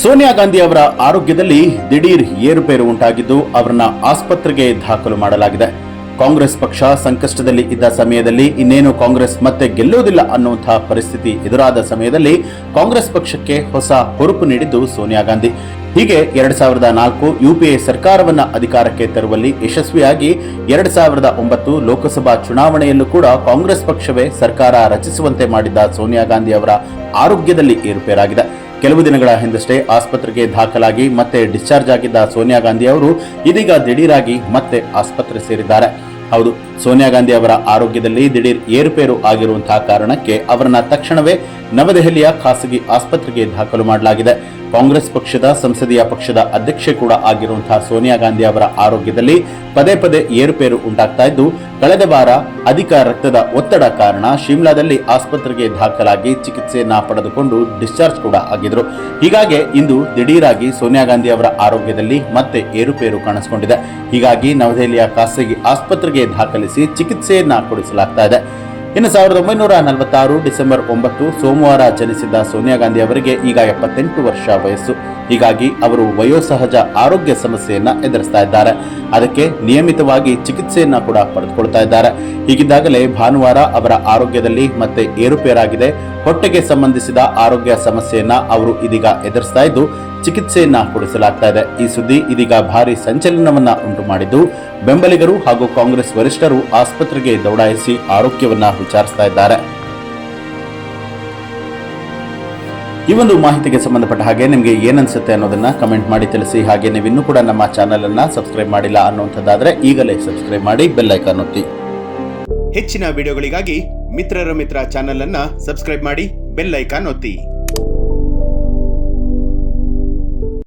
ಸೋನಿಯಾ ಗಾಂಧಿ ಅವರ ಆರೋಗ್ಯದಲ್ಲಿ ದಿಢೀರ್ ಏರುಪೇರು ಉಂಟಾಗಿದ್ದು ಅವರನ್ನ ಆಸ್ಪತ್ರೆಗೆ ದಾಖಲು ಮಾಡಲಾಗಿದೆ. ಕಾಂಗ್ರೆಸ್ ಪಕ್ಷ ಸಂಕಷ್ಟದಲ್ಲಿ ಇದ್ದ ಸಮಯದಲ್ಲಿ ಇನ್ನೇನು ಕಾಂಗ್ರೆಸ್ ಮತ್ತೆ ಗೆಲ್ಲುವುದಿಲ್ಲ ಅನ್ನುವಂತಹ ಪರಿಸ್ಥಿತಿ ಎದುರಾದ ಸಮಯದಲ್ಲಿ ಕಾಂಗ್ರೆಸ್ ಪಕ್ಷಕ್ಕೆ ಹೊಸ ಹುರುಪು ನೀಡಿದ್ದು ಸೋನಿಯಾ ಗಾಂಧಿ. ಹೀಗೆ 2004 ಯುಪಿಎ ಸರ್ಕಾರವನ್ನ ಅಧಿಕಾರಕ್ಕೆ ತರುವಲ್ಲಿ ಯಶಸ್ವಿಯಾಗಿ 2009 ಲೋಕಸಭಾ ಚುನಾವಣೆಯಲ್ಲೂ ಕೂಡ ಕಾಂಗ್ರೆಸ್ ಪಕ್ಷವೇ ಸರ್ಕಾರ ರಚಿಸುವಂತೆ ಮಾಡಿದ್ದ ಸೋನಿಯಾ ಗಾಂಧಿ ಅವರ ಆರೋಗ್ಯದಲ್ಲಿ ಏರುಪೇರಾಗಿದೆ. ಕೆಲವು ದಿನಗಳ ಹಿಂದಷ್ಟೇ ಆಸ್ಪತ್ರೆಗೆ ದಾಖಲಾಗಿ ಮತ್ತೆ ಡಿಸ್ಚಾರ್ಜ್ ಆಗಿದ್ದ ಸೋನಿಯಾ ಗಾಂಧಿ ಅವರು ಇದೀಗ ದಿಢೀರಾಗಿ ಮತ್ತೆ ಆಸ್ಪತ್ರೆ ಸೇರಿದ್ದಾರೆ. ಹೌದು, ಸೋನಿಯಾ ಗಾಂಧಿ ಅವರ ಆರೋಗ್ಯದಲ್ಲಿ ದಿಢೀರ್ ಏರುಪೇರು ಆಗಿರುವಂತಹ ಕಾರಣಕ್ಕೆ ಅವರನ್ನ ತಕ್ಷಣವೇ ನವದೆಹಲಿಯ ಖಾಸಗಿ ಆಸ್ಪತ್ರೆಗೆ ದಾಖಲು ಮಾಡಲಾಗಿದೆ. ಕಾಂಗ್ರೆಸ್ ಪಕ್ಷದ ಸಂಸದೀಯ ಪಕ್ಷದ ಅಧ್ಯಕ್ಷೆ ಕೂಡ ಆಗಿರುವಂತಹ ಸೋನಿಯಾ ಗಾಂಧಿ ಅವರ ಆರೋಗ್ಯದಲ್ಲಿ ಪದೇ ಪದೇ ಏರುಪೇರು ಉಂಟಾಗ್ತಾ ಇದ್ದು, ಕಳೆದ ವಾರ ಅಧಿಕ ರಕ್ತದ ಒತ್ತಡ ಕಾರಣ ಶಿಮ್ಲಾದಲ್ಲಿ ಆಸ್ಪತ್ರೆಗೆ ದಾಖಲಾಗಿ ಚಿಕಿತ್ಸೆಯನ್ನ ಪಡೆದುಕೊಂಡು ಡಿಸ್ಚಾರ್ಜ್ ಕೂಡ ಆಗಿದ್ರು. ಹೀಗಾಗಿ ಇಂದು ದಿಢೀರಾಗಿ ಸೋನಿಯಾ ಗಾಂಧಿ ಅವರ ಆರೋಗ್ಯದಲ್ಲಿ ಮತ್ತೆ ಏರುಪೇರು ಕಾಣಿಸಿಕೊಂಡಿದೆ. ಹೀಗಾಗಿ ನವದೆಹಲಿಯ ಖಾಸಗಿ ಆಸ್ಪತ್ರೆಗೆ ದಾಖಲಿಸಿ ಚಿಕಿತ್ಸೆಯನ್ನ ಕೊಡಿಸಲಾಗ್ತಾ ಇದೆ. ಇನ್ನು 1946 ಡಿಸೆಂಬರ್ 9 ಸೋಮವಾರ ಜನಿಸಿದ್ದ ಸೋನಿಯಾ ಗಾಂಧಿ ಅವರಿಗೆ ಈಗ 78 ವರ್ಷ ವಯಸ್ಸು. ಹೀಗಾಗಿ ಅವರು ವಯೋಸಹಜ ಆರೋಗ್ಯ ಸಮಸ್ಯೆಯನ್ನ ಎದುರಿಸ್ತಾ ಇದ್ದಾರೆ. ಅದಕ್ಕೆ ನಿಯಮಿತವಾಗಿ ಚಿಕಿತ್ಸೆಯನ್ನ ಕೂಡ ಪಡೆದುಕೊಳ್ತಾ ಇದ್ದಾರೆ. ಹೀಗಿದ್ದಾಗಲೇ ಭಾನುವಾರ ಅವರ ಆರೋಗ್ಯದಲ್ಲಿ ಮತ್ತೆ ಏರುಪೇರಾಗಿದೆ. ಹೊಟ್ಟೆಗೆ ಸಂಬಂಧಿಸಿದ ಆರೋಗ್ಯ ಸಮಸ್ಯೆಯನ್ನ ಅವರು ಇದೀಗ ಎದುರಿಸ್ತಾ ಇದ್ದು ಚಿಕಿತ್ಸೆಯನ್ನ ಕೊಡಿಸಲಾಗ್ತಾ ಇದೆ. ಈ ಸುದ್ದಿ ಇದೀಗ ಭಾರಿ ಸಂಚಲನವನ್ನ ಉಂಟು ಮಾಡಿದ್ದು, ಬೆಂಬಲಿಗರು ಹಾಗೂ ಕಾಂಗ್ರೆಸ್ ವರಿಷ್ಠರು ಆಸ್ಪತ್ರೆಗೆ ದೌಡಾಯಿಸಿ ಆರೋಗ್ಯವನ್ನ ವಿಚಾರಿಸ್ತಾ ಇದ್ದಾರೆ. ಈ ಒಂದು ಮಾಹಿತಿಗೆ ಸಂಬಂಧಪಟ್ಟ ಹಾಗೆ ನಿಮಗೆ ಏನನ್ಸುತ್ತೆ ಅನ್ನೋದನ್ನ ಕಮೆಂಟ್ ಮಾಡಿ ತಿಳಿಸಿ. ಹಾಗೆ ನೀವು ಇನ್ನೂ ಕೂಡ ನಮ್ಮ ಚಾನೆಲ್ ಅನ್ನ ಸಬ್ಸ್ಕ್ರೈಬ್ ಮಾಡಿಲ್ಲ ಅನ್ನುವಂಥದ್ದಾದ್ರೆ ಈಗಲೇ ಸಬ್ಸ್ಕ್ರೈಬ್ ಮಾಡಿ ಬೆಲ್ ಐಕಾನ್ ಒತ್ತಿ. ಹೆಚ್ಚಿನ ವಿಡಿಯೋಗಳಿಗಾಗಿ ಮಿತ್ರರ ಮಿತ್ರ ಚಾನೆಲ್ ಅನ್ನ ಸಬ್ಸ್ಕ್ರೈಬ್ ಮಾಡಿ ಬೆಲ್ ಐಕಾನ್ ಒತ್ತಿ.